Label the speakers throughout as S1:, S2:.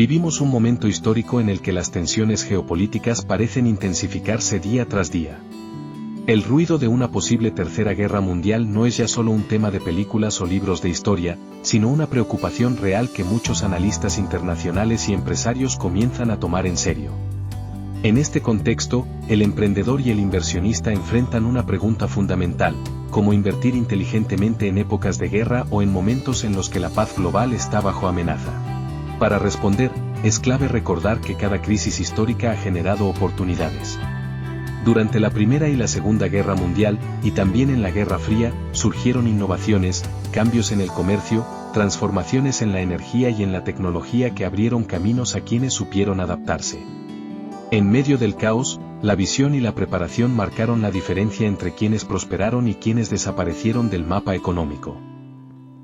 S1: Vivimos un momento histórico en el que las tensiones geopolíticas parecen intensificarse día tras día. El ruido de una posible tercera guerra mundial no es ya solo un tema de películas o libros de historia, sino una preocupación real que muchos analistas internacionales y empresarios comienzan a tomar en serio. En este contexto, el emprendedor y el inversionista enfrentan una pregunta fundamental: ¿cómo invertir inteligentemente en épocas de guerra o en momentos en los que la paz global está bajo amenaza? Para responder, es clave recordar que cada crisis histórica ha generado oportunidades. Durante la Primera y la Segunda Guerra Mundial, y también en la Guerra Fría, surgieron innovaciones, cambios en el comercio, transformaciones en la energía y en la tecnología que abrieron caminos a quienes supieron adaptarse. En medio del caos, la visión y la preparación marcaron la diferencia entre quienes prosperaron y quienes desaparecieron del mapa económico.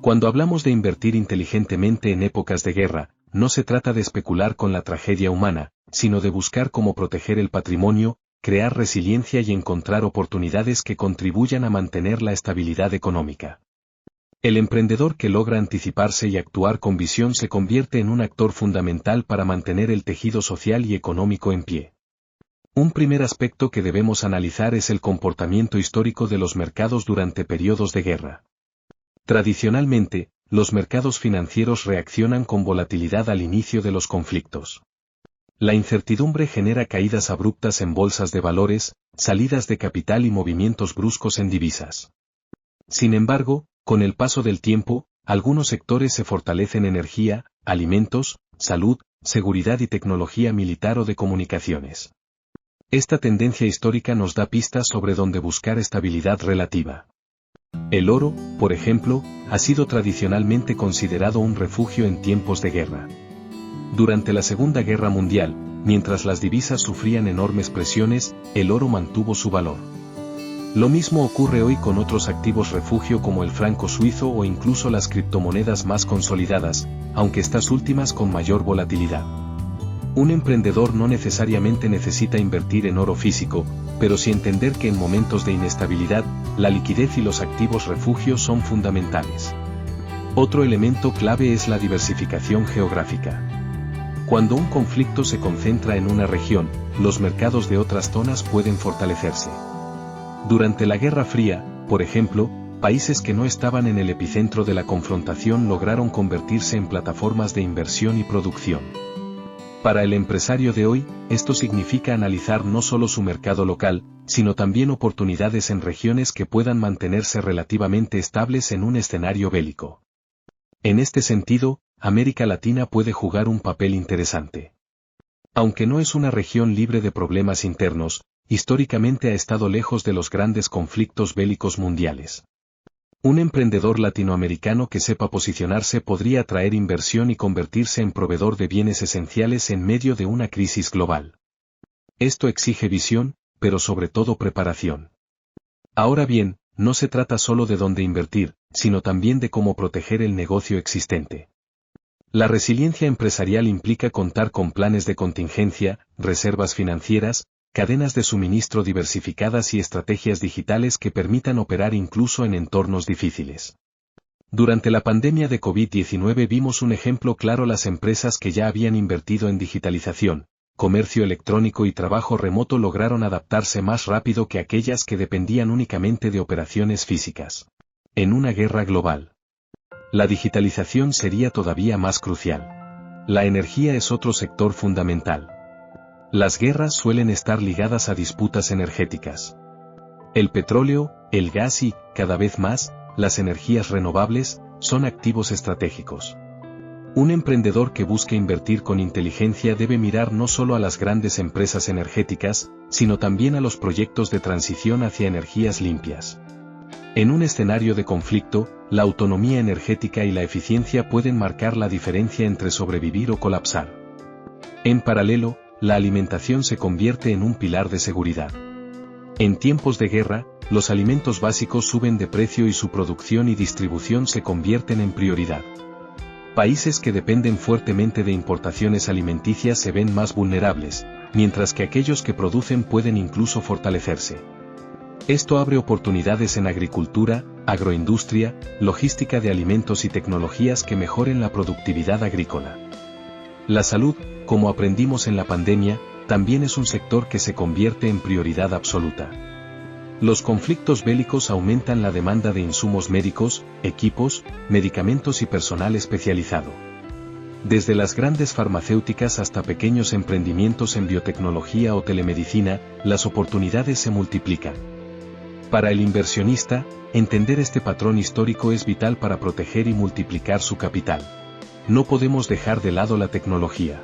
S1: Cuando hablamos de invertir inteligentemente en épocas de guerra, no se trata de especular con la tragedia humana, sino de buscar cómo proteger el patrimonio, crear resiliencia y encontrar oportunidades que contribuyan a mantener la estabilidad económica. El emprendedor que logra anticiparse y actuar con visión se convierte en un actor fundamental para mantener el tejido social y económico en pie. Un primer aspecto que debemos analizar es el comportamiento histórico de los mercados durante periodos de guerra. Tradicionalmente, los mercados financieros reaccionan con volatilidad al inicio de los conflictos. La incertidumbre genera caídas abruptas en bolsas de valores, salidas de capital y movimientos bruscos en divisas. Sin embargo, con el paso del tiempo, algunos sectores se fortalecen: energía, alimentos, salud, seguridad y tecnología militar o de comunicaciones. Esta tendencia histórica nos da pistas sobre dónde buscar estabilidad relativa. El oro, por ejemplo, ha sido tradicionalmente considerado un refugio en tiempos de guerra. Durante la Segunda Guerra Mundial, mientras las divisas sufrían enormes presiones, el oro mantuvo su valor. Lo mismo ocurre hoy con otros activos refugio como el franco suizo o incluso las criptomonedas más consolidadas, aunque estas últimas con mayor volatilidad. Un emprendedor no necesariamente necesita invertir en oro físico, pero sí entender que en momentos de inestabilidad, la liquidez y los activos refugio son fundamentales. Otro elemento clave es la diversificación geográfica. Cuando un conflicto se concentra en una región, los mercados de otras zonas pueden fortalecerse. Durante la Guerra Fría, por ejemplo, países que no estaban en el epicentro de la confrontación lograron convertirse en plataformas de inversión y producción. Para el empresario de hoy, esto significa analizar no solo su mercado local, sino también oportunidades en regiones que puedan mantenerse relativamente estables en un escenario bélico. En este sentido, América Latina puede jugar un papel interesante. Aunque no es una región libre de problemas internos, históricamente ha estado lejos de los grandes conflictos bélicos mundiales. Un emprendedor latinoamericano que sepa posicionarse podría atraer inversión y convertirse en proveedor de bienes esenciales en medio de una crisis global. Esto exige visión, pero sobre todo preparación. Ahora bien, no se trata solo de dónde invertir, sino también de cómo proteger el negocio existente. La resiliencia empresarial implica contar con planes de contingencia, reservas financieras, cadenas de suministro diversificadas y estrategias digitales que permitan operar incluso en entornos difíciles. Durante la pandemia de COVID-19 vimos un ejemplo claro: las empresas que ya habían invertido en digitalización, comercio electrónico y trabajo remoto lograron adaptarse más rápido que aquellas que dependían únicamente de operaciones físicas. En una guerra global, la digitalización sería todavía más crucial. La energía es otro sector fundamental. Las guerras suelen estar ligadas a disputas energéticas. El petróleo, el gas y, cada vez más, las energías renovables, son activos estratégicos. Un emprendedor que busque invertir con inteligencia debe mirar no solo a las grandes empresas energéticas, sino también a los proyectos de transición hacia energías limpias. En un escenario de conflicto, la autonomía energética y la eficiencia pueden marcar la diferencia entre sobrevivir o colapsar. En paralelo, la alimentación se convierte en un pilar de seguridad. En tiempos de guerra, los alimentos básicos suben de precio y su producción y distribución se convierten en prioridad. Países que dependen fuertemente de importaciones alimenticias se ven más vulnerables, mientras que aquellos que producen pueden incluso fortalecerse. Esto abre oportunidades en agricultura, agroindustria, logística de alimentos y tecnologías que mejoren la productividad agrícola. La salud, como aprendimos en la pandemia, también es un sector que se convierte en prioridad absoluta. Los conflictos bélicos aumentan la demanda de insumos médicos, equipos, medicamentos y personal especializado. Desde las grandes farmacéuticas hasta pequeños emprendimientos en biotecnología o telemedicina, las oportunidades se multiplican. Para el inversionista, entender este patrón histórico es vital para proteger y multiplicar su capital. No podemos dejar de lado la tecnología.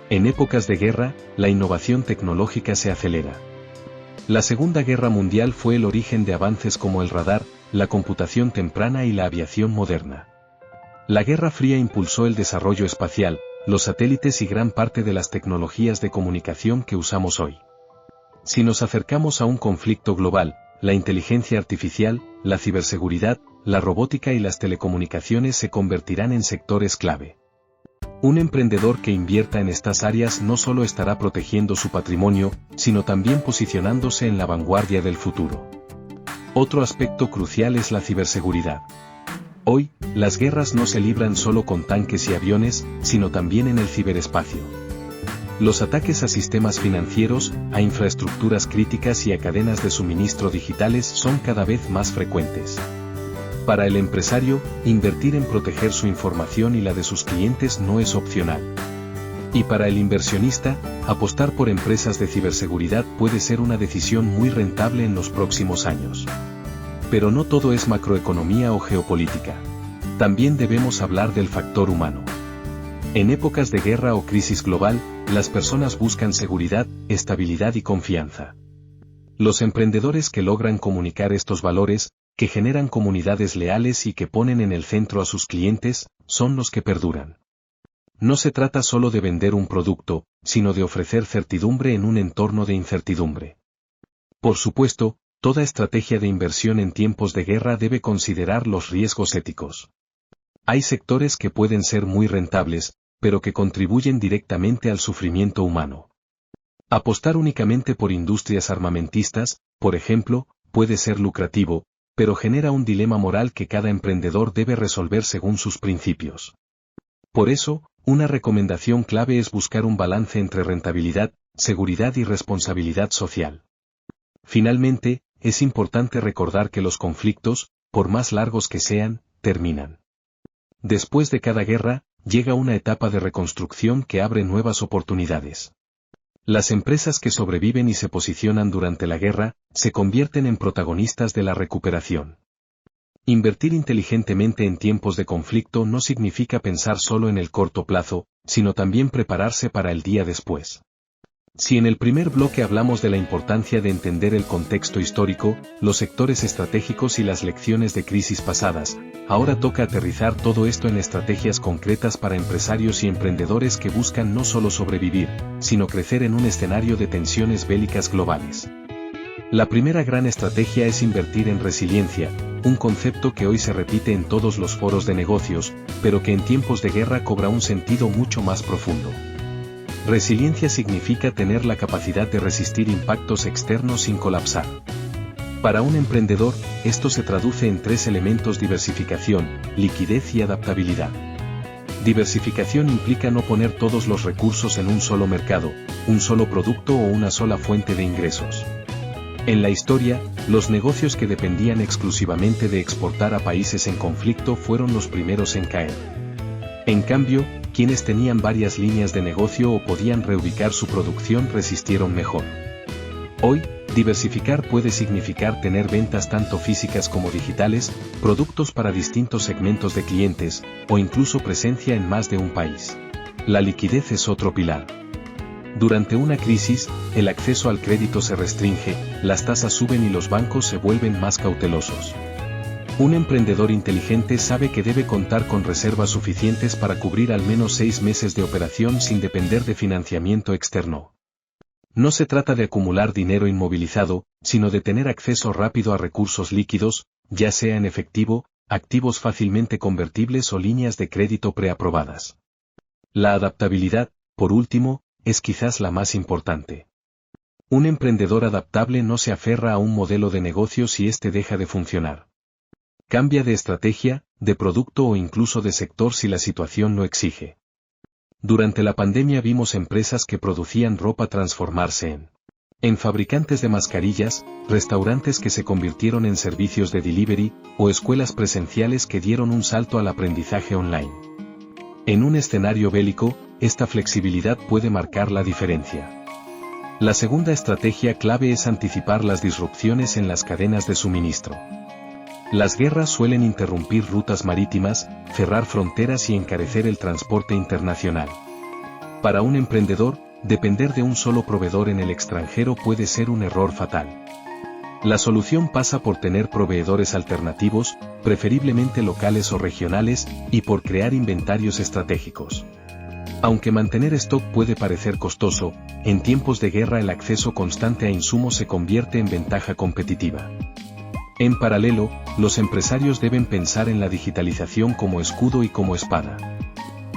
S1: En épocas de guerra, la innovación tecnológica se acelera. La Segunda Guerra Mundial fue el origen de avances como el radar, la computación temprana y la aviación moderna. La Guerra Fría impulsó el desarrollo espacial, los satélites y gran parte de las tecnologías de comunicación que usamos hoy. Si nos acercamos a un conflicto global, la inteligencia artificial, la ciberseguridad, la robótica y las telecomunicaciones se convertirán en sectores clave. Un emprendedor que invierta en estas áreas no solo estará protegiendo su patrimonio, sino también posicionándose en la vanguardia del futuro. Otro aspecto crucial es la ciberseguridad. Hoy, las guerras no se libran solo con tanques y aviones, sino también en el ciberespacio. Los ataques a sistemas financieros, a infraestructuras críticas y a cadenas de suministro digitales son cada vez más frecuentes. Para el empresario, invertir en proteger su información y la de sus clientes no es opcional. Y para el inversionista, apostar por empresas de ciberseguridad puede ser una decisión muy rentable en los próximos años. Pero no todo es macroeconomía o geopolítica. También debemos hablar del factor humano. En épocas de guerra o crisis global, las personas buscan seguridad, estabilidad y confianza. Los emprendedores que logran comunicar estos valores, que generan comunidades leales y que ponen en el centro a sus clientes, son los que perduran. No se trata solo de vender un producto, sino de ofrecer certidumbre en un entorno de incertidumbre. Por supuesto, toda estrategia de inversión en tiempos de guerra debe considerar los riesgos éticos. Hay sectores que pueden ser muy rentables, pero que contribuyen directamente al sufrimiento humano. Apostar únicamente por industrias armamentistas, por ejemplo, puede ser lucrativo, pero genera un dilema moral que cada emprendedor debe resolver según sus principios. Por eso, una recomendación clave es buscar un balance entre rentabilidad, seguridad y responsabilidad social. Finalmente, es importante recordar que los conflictos, por más largos que sean, terminan. Después de cada guerra, llega una etapa de reconstrucción que abre nuevas oportunidades. Las empresas que sobreviven y se posicionan durante la guerra, se convierten en protagonistas de la recuperación. Invertir inteligentemente en tiempos de conflicto no significa pensar solo en el corto plazo, sino también prepararse para el día después. Si en el primer bloque hablamos de la importancia de entender el contexto histórico, los sectores estratégicos y las lecciones de crisis pasadas, ahora toca aterrizar todo esto en estrategias concretas para empresarios y emprendedores que buscan no solo sobrevivir, sino crecer en un escenario de tensiones bélicas globales. La primera gran estrategia es invertir en resiliencia, un concepto que hoy se repite en todos los foros de negocios, pero que en tiempos de guerra cobra un sentido mucho más profundo. Resiliencia significa tener la capacidad de resistir impactos externos sin colapsar. Para un emprendedor, esto se traduce en tres elementos: diversificación, liquidez y adaptabilidad. Diversificación implica no poner todos los recursos en un solo mercado, un solo producto o una sola fuente de ingresos. En la historia, los negocios que dependían exclusivamente de exportar a países en conflicto fueron los primeros en caer. En cambio, quienes tenían varias líneas de negocio o podían reubicar su producción resistieron mejor. Hoy, diversificar puede significar tener ventas tanto físicas como digitales, productos para distintos segmentos de clientes, o incluso presencia en más de un país. La liquidez es otro pilar. Durante una crisis, el acceso al crédito se restringe, las tasas suben y los bancos se vuelven más cautelosos. Un emprendedor inteligente sabe que debe contar con reservas suficientes para cubrir al menos 6 meses de operación sin depender de financiamiento externo. No se trata de acumular dinero inmovilizado, sino de tener acceso rápido a recursos líquidos, ya sea en efectivo, activos fácilmente convertibles o líneas de crédito preaprobadas. La adaptabilidad, por último, es quizás la más importante. Un emprendedor adaptable no se aferra a un modelo de negocio si éste deja de funcionar. Cambia de estrategia, de producto o incluso de sector si la situación lo exige. Durante la pandemia vimos empresas que producían ropa transformarse en fabricantes de mascarillas, restaurantes que se convirtieron en servicios de delivery, o escuelas presenciales que dieron un salto al aprendizaje online. En un escenario bélico, esta flexibilidad puede marcar la diferencia. La segunda estrategia clave es anticipar las disrupciones en las cadenas de suministro. Las guerras suelen interrumpir rutas marítimas, cerrar fronteras y encarecer el transporte internacional. Para un emprendedor, depender de un solo proveedor en el extranjero puede ser un error fatal. La solución pasa por tener proveedores alternativos, preferiblemente locales o regionales, y por crear inventarios estratégicos. Aunque mantener stock puede parecer costoso, en tiempos de guerra el acceso constante a insumos se convierte en ventaja competitiva. En paralelo, los empresarios deben pensar en la digitalización como escudo y como espada.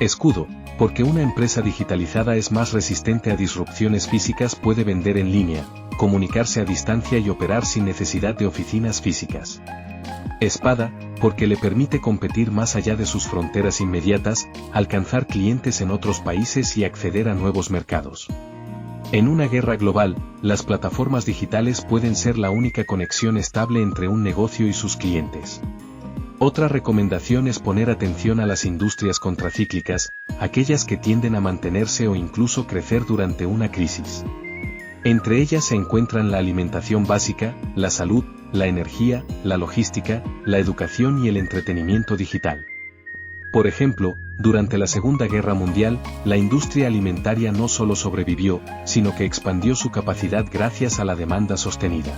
S1: Escudo, porque una empresa digitalizada es más resistente a disrupciones físicas, puede vender en línea, comunicarse a distancia y operar sin necesidad de oficinas físicas. Espada, porque le permite competir más allá de sus fronteras inmediatas, alcanzar clientes en otros países y acceder a nuevos mercados. En una guerra global, las plataformas digitales pueden ser la única conexión estable entre un negocio y sus clientes. Otra recomendación es poner atención a las industrias contracíclicas, aquellas que tienden a mantenerse o incluso crecer durante una crisis. Entre ellas se encuentran la alimentación básica, la salud, la energía, la logística, la educación y el entretenimiento digital. Por ejemplo, durante la Segunda Guerra Mundial, la industria alimentaria no solo sobrevivió, sino que expandió su capacidad gracias a la demanda sostenida.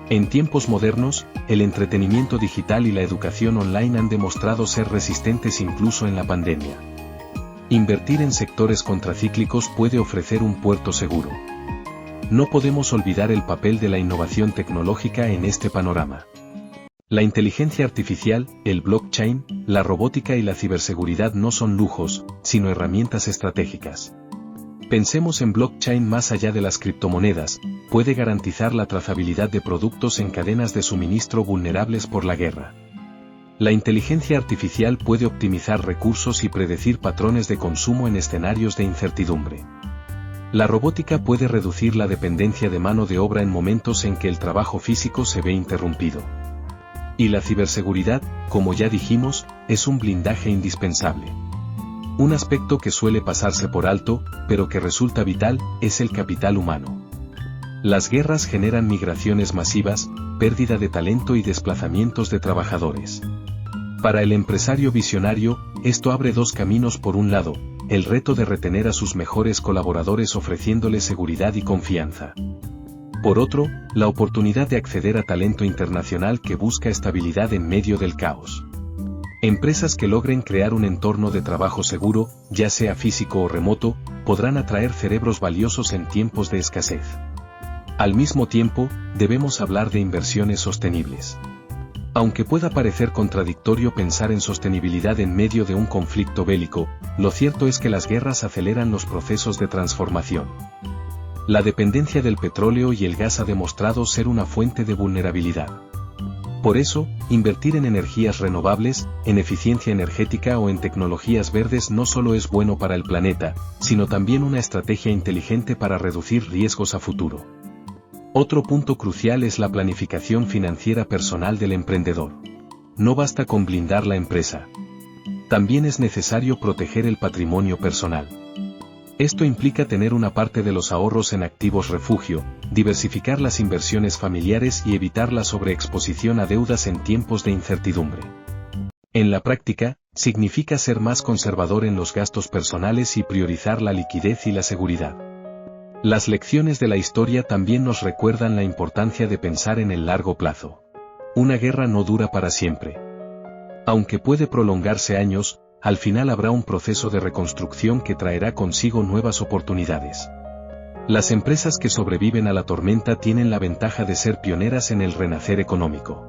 S1: En tiempos modernos, el entretenimiento digital y la educación online han demostrado ser resistentes incluso en la pandemia. Invertir en sectores contracíclicos puede ofrecer un puerto seguro. No podemos olvidar el papel de la innovación tecnológica en este panorama. La inteligencia artificial, el blockchain, la robótica y la ciberseguridad no son lujos, sino herramientas estratégicas. Pensemos en blockchain más allá de las criptomonedas, puede garantizar la trazabilidad de productos en cadenas de suministro vulnerables por la guerra. La inteligencia artificial puede optimizar recursos y predecir patrones de consumo en escenarios de incertidumbre. La robótica puede reducir la dependencia de mano de obra en momentos en que el trabajo físico se ve interrumpido. Y la ciberseguridad, como ya dijimos, es un blindaje indispensable. Un aspecto que suele pasarse por alto, pero que resulta vital, es el capital humano. Las guerras generan migraciones masivas, pérdida de talento y desplazamientos de trabajadores. Para el empresario visionario, esto abre dos caminos: por un lado, el reto de retener a sus mejores colaboradores ofreciéndoles seguridad y confianza. Por otro, la oportunidad de acceder a talento internacional que busca estabilidad en medio del caos. Empresas que logren crear un entorno de trabajo seguro, ya sea físico o remoto, podrán atraer cerebros valiosos en tiempos de escasez. Al mismo tiempo, debemos hablar de inversiones sostenibles. Aunque pueda parecer contradictorio pensar en sostenibilidad en medio de un conflicto bélico, lo cierto es que las guerras aceleran los procesos de transformación. La dependencia del petróleo y el gas ha demostrado ser una fuente de vulnerabilidad. Por eso, invertir en energías renovables, en eficiencia energética o en tecnologías verdes no solo es bueno para el planeta, sino también una estrategia inteligente para reducir riesgos a futuro. Otro punto crucial es la planificación financiera personal del emprendedor. No basta con blindar la empresa. También es necesario proteger el patrimonio personal. Esto implica tener una parte de los ahorros en activos refugio, diversificar las inversiones familiares y evitar la sobreexposición a deudas en tiempos de incertidumbre. En la práctica, significa ser más conservador en los gastos personales y priorizar la liquidez y la seguridad. Las lecciones de la historia también nos recuerdan la importancia de pensar en el largo plazo. Una guerra no dura para siempre. Aunque puede prolongarse años, al final habrá un proceso de reconstrucción que traerá consigo nuevas oportunidades. Las empresas que sobreviven a la tormenta tienen la ventaja de ser pioneras en el renacer económico.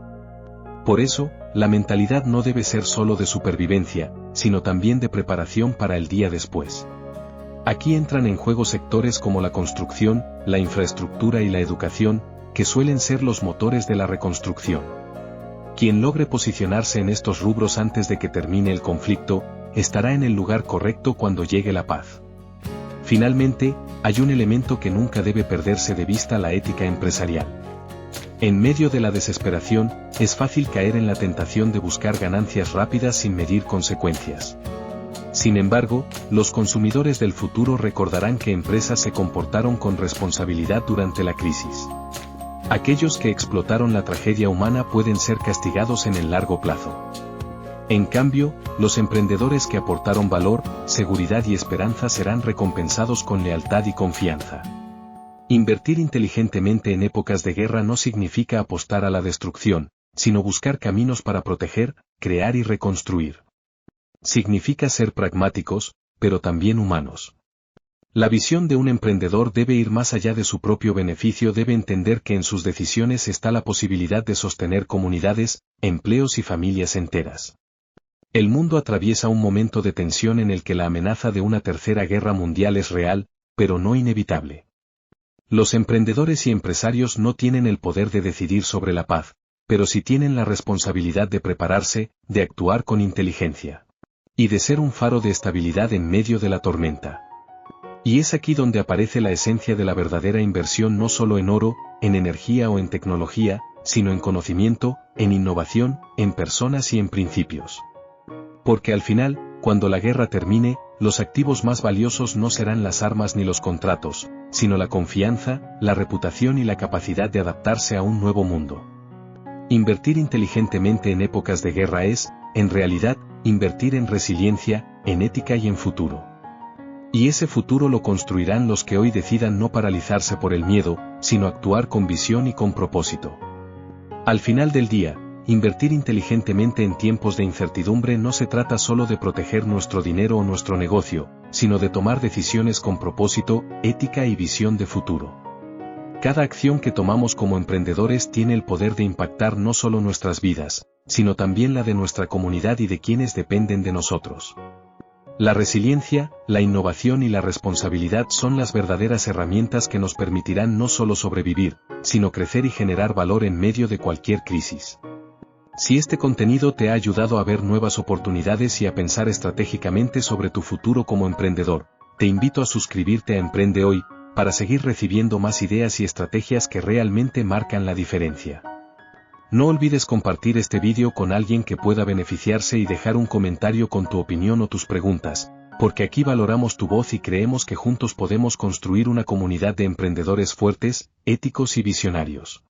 S1: Por eso, la mentalidad no debe ser solo de supervivencia, sino también de preparación para el día después. Aquí entran en juego sectores como la construcción, la infraestructura y la educación, que suelen ser los motores de la reconstrucción. Quien logre posicionarse en estos rubros antes de que termine el conflicto, estará en el lugar correcto cuando llegue la paz. Finalmente, hay un elemento que nunca debe perderse de vista: la ética empresarial. En medio de la desesperación, es fácil caer en la tentación de buscar ganancias rápidas sin medir consecuencias. Sin embargo, los consumidores del futuro recordarán que empresas se comportaron con responsabilidad durante la crisis. Aquellos que explotaron la tragedia humana pueden ser castigados en el largo plazo. En cambio, los emprendedores que aportaron valor, seguridad y esperanza serán recompensados con lealtad y confianza. Invertir inteligentemente en épocas de guerra no significa apostar a la destrucción, sino buscar caminos para proteger, crear y reconstruir. Significa ser pragmáticos, pero también humanos. La visión de un emprendedor debe ir más allá de su propio beneficio. Debe entender que en sus decisiones está la posibilidad de sostener comunidades, empleos y familias enteras. El mundo atraviesa un momento de tensión en el que la amenaza de una tercera guerra mundial es real, pero no inevitable. Los emprendedores y empresarios no tienen el poder de decidir sobre la paz, pero sí tienen la responsabilidad de prepararse, de actuar con inteligencia. Y de ser un faro de estabilidad en medio de la tormenta. Y es aquí donde aparece la esencia de la verdadera inversión: no solo en oro, en energía o en tecnología, sino en conocimiento, en innovación, en personas y en principios. Porque al final, cuando la guerra termine, los activos más valiosos no serán las armas ni los contratos, sino la confianza, la reputación y la capacidad de adaptarse a un nuevo mundo. Invertir inteligentemente en épocas de guerra es, en realidad, invertir en resiliencia, en ética y en futuro. Y ese futuro lo construirán los que hoy decidan no paralizarse por el miedo, sino actuar con visión y con propósito. Al final del día, invertir inteligentemente en tiempos de incertidumbre no se trata solo de proteger nuestro dinero o nuestro negocio, sino de tomar decisiones con propósito, ética y visión de futuro. Cada acción que tomamos como emprendedores tiene el poder de impactar no solo nuestras vidas, sino también la de nuestra comunidad y de quienes dependen de nosotros. La resiliencia, la innovación y la responsabilidad son las verdaderas herramientas que nos permitirán no solo sobrevivir, sino crecer y generar valor en medio de cualquier crisis. Si este contenido te ha ayudado a ver nuevas oportunidades y a pensar estratégicamente sobre tu futuro como emprendedor, te invito a suscribirte a Emprende Hoy, para seguir recibiendo más ideas y estrategias que realmente marcan la diferencia. No olvides compartir este vídeo con alguien que pueda beneficiarse y dejar un comentario con tu opinión o tus preguntas, porque aquí valoramos tu voz y creemos que juntos podemos construir una comunidad de emprendedores fuertes, éticos y visionarios.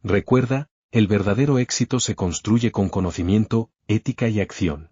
S1: Recuerda, el verdadero éxito se construye con conocimiento, ética y acción.